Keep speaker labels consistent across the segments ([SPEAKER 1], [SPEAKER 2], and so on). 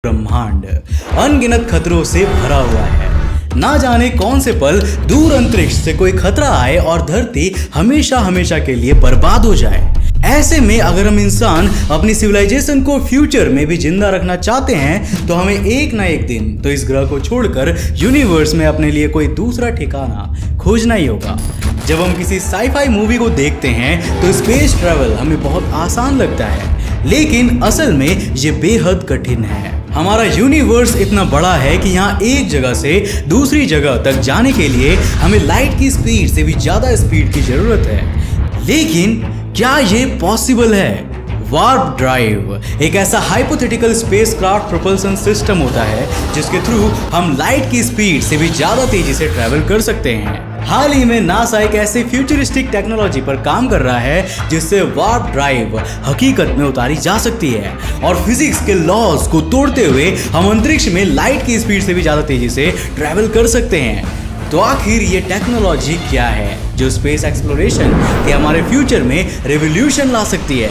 [SPEAKER 1] ब्रह्मांड अनगिनत खतरों से भरा हुआ है। ना जाने कौन से पल दूर अंतरिक्ष से कोई खतरा आए और धरती हमेशा हमेशा के लिए बर्बाद हो जाए। ऐसे में अगर हम इंसान अपनी सिविलाइजेशन को फ्यूचर में भी जिंदा रखना चाहते हैं तो हमें एक ना एक दिन तो इस ग्रह को छोड़कर यूनिवर्स में अपने लिए कोई दूसरा ठिकाना खोजना ही होगा। जब हम किसी साईफाई मूवी को देखते हैं तो स्पेस ट्रैवल हमें बहुत आसान लगता है, लेकिन असल में ये बेहद कठिन है। हमारा यूनिवर्स इतना बड़ा है कि यहाँ एक जगह से दूसरी जगह तक जाने के लिए हमें लाइट की स्पीड से भी ज्यादा स्पीड की जरूरत है। लेकिन क्या ये पॉसिबल है? वार्प ड्राइव एक ऐसा हाइपोथेटिकल स्पेसक्राफ्ट प्रोपल्सन सिस्टम होता है जिसके थ्रू हम लाइट की स्पीड से भी ज्यादा तेजी से ट्रैवल कर सकते हैं। हाल ही में नासा एक ऐसे फ्यूचरिस्टिक टेक्नोलॉजी पर काम कर रहा है जिससे वार्प ड्राइव हकीकत में उतारी जा सकती है और फिजिक्स के लॉज को तोड़ते हुए हम अंतरिक्ष में लाइट की स्पीड से भी ज्यादा तेजी से ट्रैवल कर सकते हैं। तो आखिर ये टेक्नोलॉजी क्या है जो स्पेस एक्सप्लोरेशन के हमारे फ्यूचर में रेवोल्यूशन ला सकती है?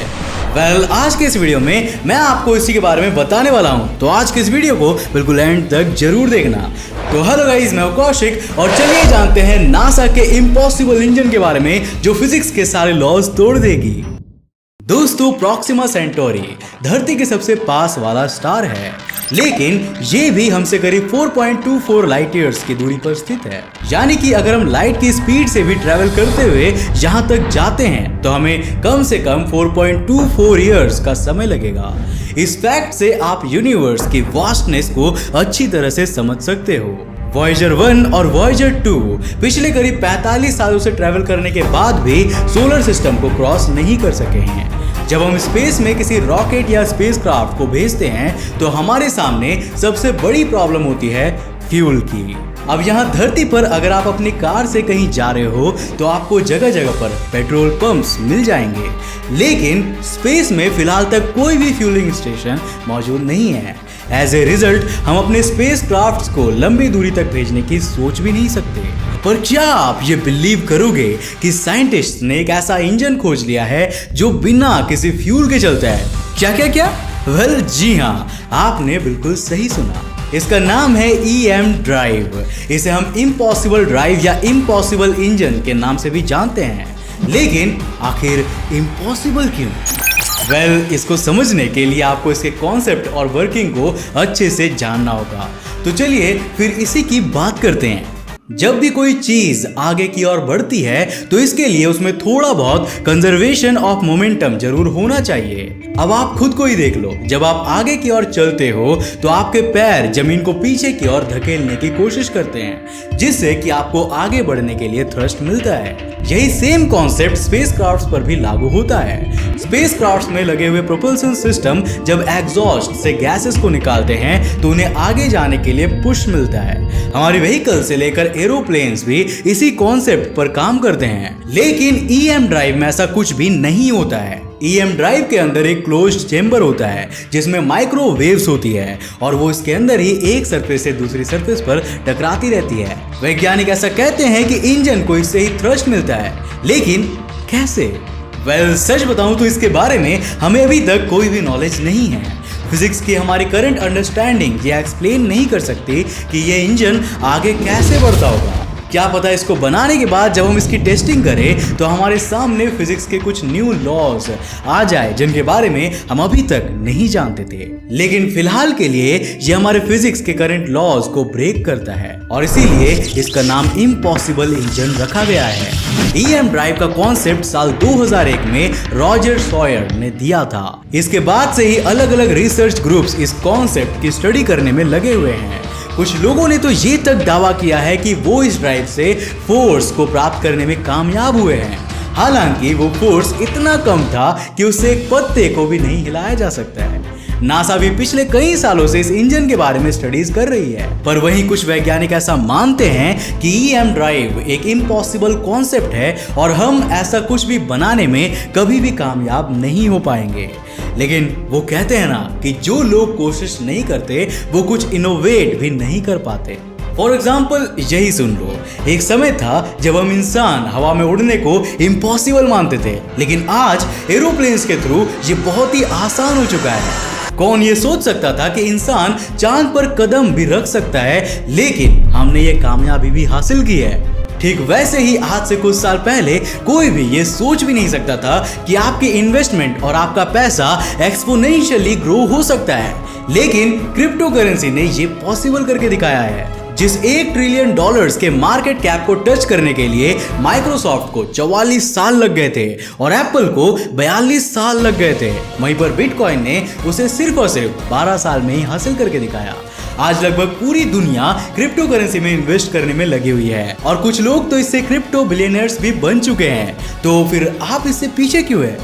[SPEAKER 1] आज के इस वीडियो में मैं आपको इसी के बारे में बताने वाला हूं, तो आज के इस वीडियो को बिल्कुल एंड तक जरूर देखना। तो हेलो गाइस, मैं कौशिक और चलिए जानते हैं नासा के इम्पॉसिबल इंजन के बारे में जो फिजिक्स के सारे लॉज तोड़ देगी। दोस्तों, प्रॉक्सिमा सेंटोरी धरती के सबसे पास वाला स्टार है, लेकिन ये भी हमसे करीब 4.24 लाइट ईयर्स की दूरी पर स्थित है। यानी कि अगर हम लाइट की स्पीड से भी ट्रैवल करते हुए यहाँ तक जाते हैं तो हमें कम से कम 4.24 ईयर्स का समय लगेगा। इस फैक्ट से आप यूनिवर्स की वास्टनेस को अच्छी तरह से समझ सकते हो। वॉयेजर 1 और वॉयेजर 2 पिछले करीब 45 सालों से ट्रैवल करने के बाद भी सोलर सिस्टम को क्रॉस नहीं कर सके हैं। जब हम स्पेस में किसी रॉकेट या स्पेसक्राफ्ट को भेजते हैं तो हमारे सामने सबसे बड़ी प्रॉब्लम होती है फ्यूल की। अब यहाँ धरती पर अगर आप अपनी कार से कहीं जा रहे हो तो आपको जगह जगह पर पेट्रोल पंप्स मिल जाएंगे, लेकिन स्पेस में फिलहाल तक कोई भी फ्यूलिंग स्टेशन मौजूद नहीं है। एज ए रिजल्ट हम अपने स्पेस क्राफ्ट्स को लंबी दूरी तक भेजने की सोच भी नहीं सकते। पर क्या आप ये बिलीव करोगे कि साइंटिस्ट ने एक ऐसा इंजन खोज लिया है जो बिना किसी फ्यूल के चलता है? क्या? जी हाँ, आपने बिल्कुल सही सुना। इसका नाम है EM ड्राइव। इसे हम इम्पॉसिबल ड्राइव या इम्पॉसिबल इंजन के नाम से भी जानते हैं। लेकिन आखिर इम्पॉसिबल क्यों? इसको समझने के लिए आपको इसके कॉन्सेप्ट और वर्किंग को अच्छे से जानना होगा। तो चलिए फिर इसी की बात करते हैं। जब भी कोई चीज आगे की ओर बढ़ती है तो इसके लिए उसमें थोड़ा बहुत कंजर्वेशन ऑफ मोमेंटम जरूर होना चाहिए। अब आप खुद को ही देख लो, जब आप आगे की ओर चलते हो तो आपके पैर जमीन को पीछे की ओर धकेलने की कोशिश करते हैं, जिससे कि आपको आगे बढ़ने के लिए थ्रस्ट मिलता है। यही सेम कॉन्सेप्ट स्पेसक्राफ्ट्स पर भी लागू होता है। स्पेसक्राफ्ट्स में लगे हुए प्रोपल्सन सिस्टम जब एग्जॉस्ट से गैसेस को निकालते हैं तो उन्हें आगे जाने के लिए पुश मिलता है। हमारी व्हीकल से लेकर एरोप्लेन्स भी इसी कॉन्सेप्ट पर काम करते हैं। लेकिन EM ड्राइव में ऐसा कुछ भी नहीं होता है। EM ड्राइव के अंदर एक क्लोज्ड चेंबर होता है जिसमें माइक्रोवेव्स होती है और वो इसके अंदर ही एक सरफेस से दूसरी सरफेस पर टकराती रहती है। वैज्ञानिक ऐसा कहते हैं कि इंजन को इससे ही थ्रस्ट मिलता है, लेकिन कैसे? सच बताऊं तो इसके बारे में हमें अभी तक कोई भी नॉलेज नहीं है। फिजिक्स की हमारी करंट अंडरस्टैंडिंग ये एक्सप्लेन नहीं कर सकती कि ये इंजन आगे कैसे बढ़ता होगा। क्या पता इसको बनाने के बाद जब हम इसकी टेस्टिंग करें तो हमारे सामने फिजिक्स के कुछ न्यू लॉज आ जाए जिनके बारे में हम अभी तक नहीं जानते थे। लेकिन फिलहाल के लिए ये हमारे फिजिक्स के करंट लॉज को ब्रेक करता है और इसीलिए इसका नाम इम्पॉसिबल इंजन रखा गया है। EM ड्राइव का कॉन्सेप्ट साल 2001 में रॉजर सॉयर ने दिया था। इसके बाद से ही अलग अलग रिसर्च ग्रुप्स इस कॉन्सेप्ट की स्टडी करने में लगे हुए हैं। कुछ लोगों ने तो ये तक दावा किया है कि वो इस ड्राइव से फोर्स को प्राप्त करने में कामयाब हुए हैं। हालांकि वो फोर्स इतना कम था कि उससे एक पत्ते को भी नहीं हिलाया जा सकता है। नासा भी पिछले कई सालों से इस इंजन के बारे में स्टडीज कर रही है, पर वहीं कुछ वैज्ञानिक ऐसा मानते हैं कि EM ड्राइव एक इम्पॉसिबल कॉन्सेप्ट है और हम ऐसा कुछ भी बनाने में कभी भी कामयाब नहीं हो पाएंगे। लेकिन वो कहते हैं ना कि जो लोग कोशिश नहीं करते वो कुछ इनोवेट भी नहीं कर पाते। फॉर एग्जाम्पल यही सुन लो, एक समय था जब हम इंसान हवा में उड़ने को इम्पॉसिबल मानते थे, लेकिन आज एरोप्लेन्स के थ्रू ये बहुत ही आसान हो चुका है। कौन ये सोच सकता था कि इंसान चांद पर कदम भी रख सकता है, लेकिन हमने ये कामयाबी भी हासिल की है। ठीक वैसे ही आज से कुछ साल पहले कोई भी ये सोच भी नहीं सकता था कि आपकी इन्वेस्टमेंट और आपका पैसा एक्सपोनेंशियली ग्रो हो सकता है, लेकिन क्रिप्टो करेंसी ने ये पॉसिबल करके दिखाया है। जिस $1 ट्रिलियन के मार्केट कैप को टच करने के लिए माइक्रोसॉफ्ट को 44 साल लग गए थे और एप्पल को 42 साल लग गए थे, वहीं पर बिटकॉइन ने उसे सिर्फ और सिर्फ 12 साल में ही हासिल करके दिखाया। आज लगभग पूरी दुनिया क्रिप्टो करेंसी में इन्वेस्ट करने में लगी हुई है और कुछ लोग तो इससे क्रिप्टो बिलियनर्स भी बन चुके हैं। तो फिर आप इससे पीछे क्यों है?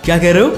[SPEAKER 1] क्या कह रहे हो?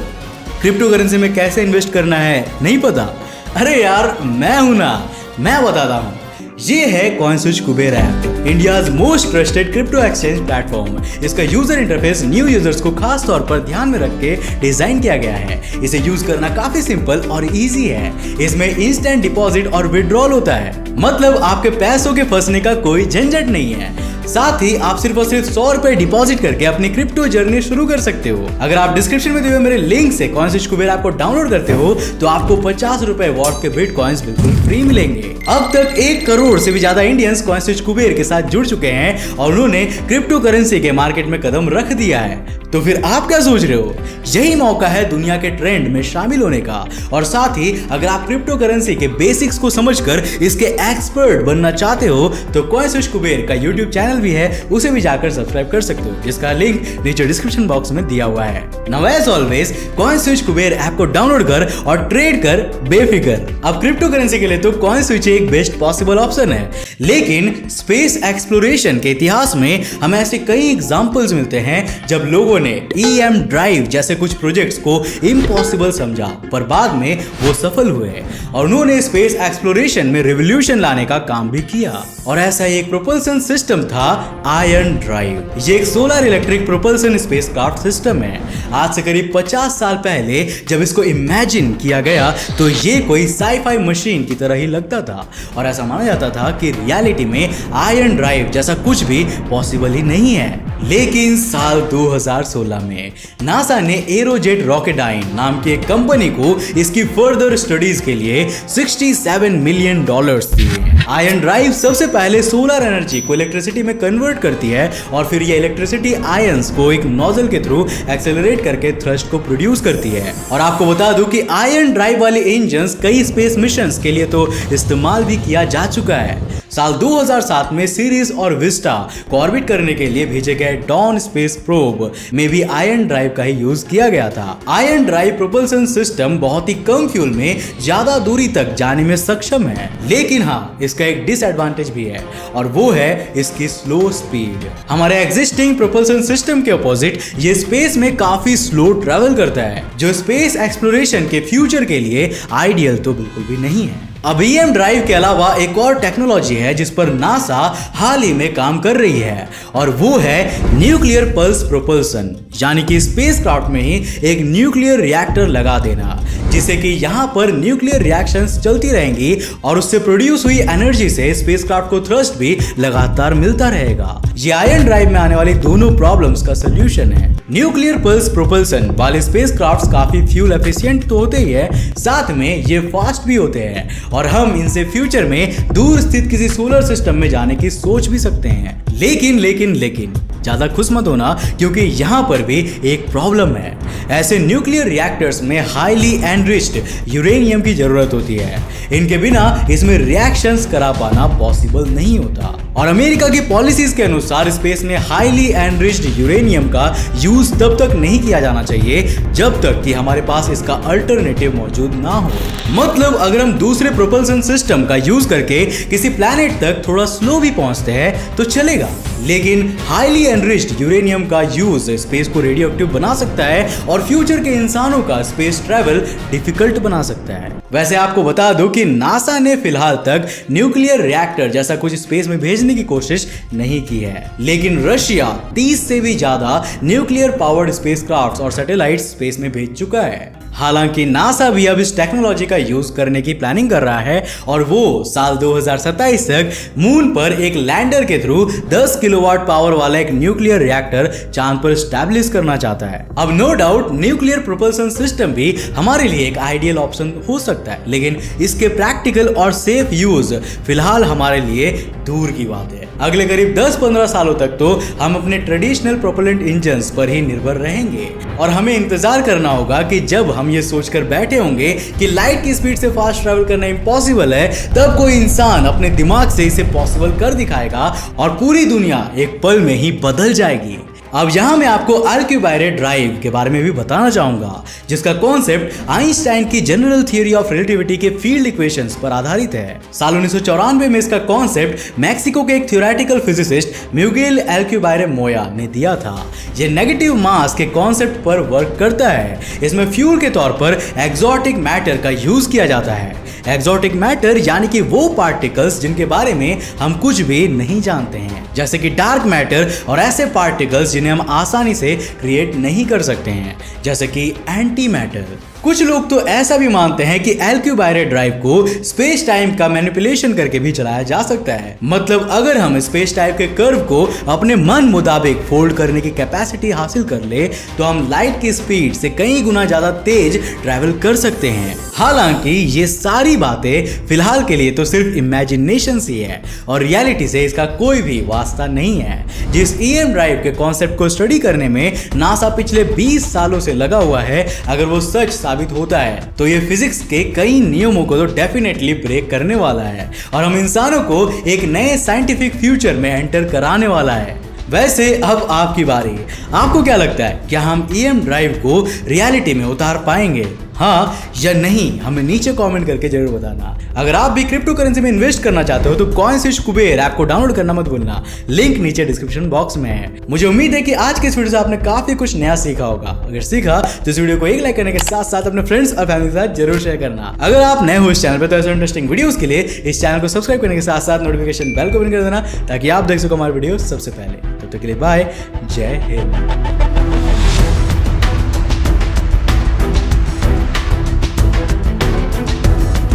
[SPEAKER 1] क्रिप्टो करेंसी में कैसे इन्वेस्ट करना है नहीं पता? अरे यार मैं हूं ना, मैं बताता हूं। ये है CoinSwitch Kuber app, India's most trusted crypto exchange platform. इसका यूजर इंटरफेस न्यू यूजर्स को खास तौर पर ध्यान में रख के डिजाइन किया गया है। इसे यूज करना काफी सिंपल और इजी है। इसमें इंस्टेंट डिपॉजिट और विड्रॉल होता है, मतलब आपके पैसों के फंसने का कोई झंझट नहीं है। साथ ही आप सिर्फ और सिर्फ 100 रुपए डिपॉजिट करके अपनी क्रिप्टो जर्नी शुरू कर सकते हो। अगर आप डिस्क्रिप्शन में दिए हुए मेरे लिंक से कॉइनस्विच कुबेर ऐप को डाउनलोड करते हो तो आपको 50 रुपए वॉट के बिटकॉइंस बिल्कुल फ्री मिलेंगे। अब तक 1 करोड़ से भी ज्यादा इंडियंस कॉइनस्विच कुबेर के साथ जुड़ चुके हैं और उन्होंने क्रिप्टो करेंसी के मार्केट में कदम रख दिया है। तो फिर आप क्या सोच रहे हो? यही मौका है दुनिया के ट्रेंड में शामिल होने का। और साथ ही अगर आप क्रिप्टो करेंसी के बेसिक्स को समझकर इसके एक्सपर्ट बनना चाहते हो तो कॉइनस्विच कुबेर का यूट्यूब चैनल भी है, उसे भी जाकर सब्सक्राइब कर सकते हो, जिसका लिंक नीचे डिस्क्रिप्शन बॉक्स में दिया हुआ है। Now as always CoinSwitch Kuber app को डाउनलोड कर और ट्रेड कर बेफिक्र। अब क्रिप्टो करेंसी के लिए तो कॉइनस्विच एक बेस्ट पॉसिबल ऑप्शन है, लेकिन स्पेस एक्सप्लोरेशन के इतिहास में हमें ऐसे कई एग्जांपल्स मिलते हैं जब लोगों ने EM ड्राइव जैसे कुछ प्रोजेक्ट्स को इम्पॉसिबल समझा, पर बाद में वो सफल हुए और उन्होंने स्पेस एक्सप्लोरेशन में रिवॉल्यूशन लाने का काम भी किया। और ऐसा एक प्रोपल्सन सिस्टम था आयरन ड्राइव। ये एक solar electric propulsion spacecraft system है। आज से करीब 50 साल पहले जब इसको इमेजिन किया गया तो ये कोई साई-फाई मशीन की तरह ही लगता था और ऐसा माना जाता था कि रियलिटी में आयरन ड्राइव जैसा कुछ भी पॉसिबल ही नहीं है। लेकिन साल 2016 में नासा ने एरोजेट रॉकेडाइन नाम की एक कंपनी को इसकी फर्दर स्टडीज के लिए $67 मिलियन दिए। आयरन ड्राइव सबसे पहले सोलर एनर्जी को इलेक्ट्रिसिटी में कन्वर्ट करती है और फिर ये इलेक्ट्रिसिटी आयंस को एक नोजल के थ्रू एक्सेलरेट करके थ्रस्ट को प्रोड्यूस करती है। और आपको बता दूं कि आयरन ड्राइव वाले इंजन्स कई स्पेस मिशंस के लिए तो इस्तेमाल भी किया जा चुका है। साल 2007 में सीरीज और विस्टा को ऑर्बिट करने के लिए भेजे गए डॉन स्पेस प्रोब में भी आयरन ड्राइव का ही यूज किया गया था। आयरन ड्राइव प्रोपल्सन सिस्टम बहुत ही कम फ्यूल में ज्यादा दूरी तक जाने में सक्षम है, लेकिन हाँ इसका एक डिसएडवांटेज भी है और वो है इसकी स्लो स्पीड। हमारे एग्जिस्टिंग प्रोपल्सन सिस्टम के अपोजिट ये स्पेस में काफी स्लो ट्रेवल करता है, जो स्पेस एक्सप्लोरेशन के फ्यूचर के लिए आइडियल तो बिल्कुल भी नहीं है। अब EM ड्राइव के अलावा एक और टेक्नोलॉजी है जिस पर नासा हाल ही में काम कर रही है और वो है न्यूक्लियर पल्स प्रोपल्सन, यानी कि स्पेसक्राफ्ट में ही एक न्यूक्लियर रिएक्टर लगा देना, जिससे कि यहाँ पर न्यूक्लियर रिएक्शंस चलती रहेंगी और उससे प्रोड्यूस हुई एनर्जी से स्पेसक्राफ्ट को थ्रस्ट भी लगातार मिलता रहेगा। ये आयरन ड्राइव में आने वाली दोनों प्रॉब्लम्स का सोल्यूशन है। न्यूक्लियर पल्स प्रोपल्सन वाले स्पेसक्राफ्ट्स काफी फ्यूल एफिशिएंट तो होते ही है, साथ में ये फास्ट भी होते हैं और हम इनसे फ्यूचर में दूर स्थित किसी सोलर सिस्टम में जाने की सोच भी सकते हैं। लेकिन ज्यादा खुश मत होना, क्योंकि यहाँ पर भी एक प्रॉब्लम है। ऐसे न्यूक्लियर रिएक्टर्स में हाईली एनरिच्ड यूरेनियम की जरूरत होती है। इनके बिना इसमें रिएक्शंस करा पाना पॉसिबल नहीं होता और अमेरिका की पॉलिसीज के अनुसार स्पेस में हाईली एनरिच्ड यूरेनियम का यूज तब तक नहीं किया जाना चाहिए जब तक कि हमारे पास इसका अल्टरनेटिव मौजूद ना हो। मतलब अगर हम दूसरे प्रोपल्सन सिस्टम का यूज करके किसी प्लैनेट तक थोड़ा स्लो भी पहुंचते हैं तो चलेगा, लेकिन हाईली एनरिच्ड यूरेनियम का यूज स्पेस को रेडियो एक्टिव बना सकता है और फ्यूचर के इंसानों का स्पेस ट्रैवल डिफिकल्ट बना सकता है। वैसे आपको बता दो कि नासा ने फिलहाल तक न्यूक्लियर रिएक्टर जैसा कुछ स्पेस में भेजने की कोशिश नहीं की है, लेकिन रशिया 30 से भी ज्यादा न्यूक्लियर पावर्ड स्पेसक्राफ्ट्स और सैटेलाइट्स स्पेस में भेज चुका है। हालांकि नासा भी अब इस टेक्नोलॉजी का यूज करने की प्लानिंग कर रहा है और वो साल 2027 तक मून पर एक लैंडर के थ्रू 10 किलोवाट पावर वाला एक न्यूक्लियर रिएक्टर चांद पर स्टैब्लिश करना चाहता है। अब no doubt nuclear propulsion system भी हमारे लिए एक आइडियल ऑप्शन हो सकता है, लेकिन इसके प्रैक्टिकल और सेफ यूज फिलहाल हमारे लिए दूर की बात है। अगले करीब 10-15 सालों तक तो हम अपने ट्रेडिशनल प्रोपेलेंट इंजन्स पर ही निर्भर रहेंगे और हमें इंतजार करना होगा कि जब हम ये सोचकर बैठे होंगे कि लाइट की स्पीड से फास्ट ट्रैवल करना इम्पॉसिबल है, तब कोई इंसान अपने दिमाग से इसे पॉसिबल कर दिखाएगा और पूरी दुनिया एक पल में ही बदल जाएगी। अब यहाँ मैं आपको अल्क्यूबायरे ड्राइव के बारे में भी बताना चाहूंगा, जिसका कॉन्सेप्ट आइंस्टाइन की जनरल थियरी ऑफ रिलेटिविटी के फील्ड इक्वेशंस पर आधारित है। साल 1994 में इसका कॉन्सेप्ट मैक्सिको के एक थ्योरेटिकल फिजिसिस्ट मिगुएल अल्क्यूबायरे मोया ने दिया था। यह नेगेटिव मास के कॉन्सेप्ट पर वर्क करता है। इसमें फ्यूल के तौर पर एक्सोटिक मैटर का यूज किया जाता है। एक्सोटिक मैटर यानी कि वो पार्टिकल्स जिनके बारे में हम कुछ भी नहीं जानते हैं, जैसे कि डार्क मैटर और ऐसे पार्टिकल्स जिन्हें हम आसानी से क्रिएट नहीं कर सकते हैं, जैसे कि एंटी मैटर। कुछ लोग तो ऐसा भी मानते हैं कि अल्क्यूबायरे ड्राइव को स्पेस टाइम का मैनिपुलेशन करके भी चलाया जा सकता है। मतलब अगर हम स्पेस टाइम के कर्व को अपने मन मुताबिक फोल्ड करने की कैपेसिटी हासिल कर ले तो हम लाइट की स्पीड से कई गुना ज्यादा तेज ट्रैवल कर सकते हैं। हालांकि ये सारी बातें फिलहाल के लिए तो सिर्फ इमेजिनेशन ही है और रियलिटी से इसका कोई भी वास्ता नहीं है। जिस ईएम ड्राइव के कॉन्सेप्ट को स्टडी करने में नासा पिछले 20 सालों से लगा हुआ है, अगर वो सच साबित होता है तो ये फिजिक्स के कई नियमों को तो डेफिनेटली ब्रेक करने वाला है और हम इंसानों को एक नए साइंटिफिक फ्यूचर में एंटर कराने वाला है। वैसे अब आपकी बारी, आपको क्या लगता है, क्या हम ईएम ड्राइव को रियलिटी में उतार पाएंगे, हाँ या नहीं? हमें नीचे कमेंट करके जरूर बताना। अगर आप भी क्रिप्टो करेंसी में इन्वेस्ट करना चाहते हो तो कॉइनस्विच कुबेर ऐप को डाउनलोड करना मत भूलना, लिंक नीचे डिस्क्रिप्शन बॉक्स में है। मुझे उम्मीद है कि आज के इस वीडियो से आपने काफी कुछ नया सीखा होगा। अगर सीखा तो इस वीडियो को एक लाइक करने के साथ साथ अपने फ्रेंड्स और फैमिली के साथ जरूर शेयर करना। अगर आप नए हो इस चैनल पर तो ऐसे इंटरेस्टिंग वीडियोस के लिए इस चैनल को सब्सक्राइब करने के साथ साथ नोटिफिकेशन बेल को बंद कर देना ताकि आप देख सको हमारे वीडियो सबसे पहले। तब तक के लिए बाय, जय हिंद।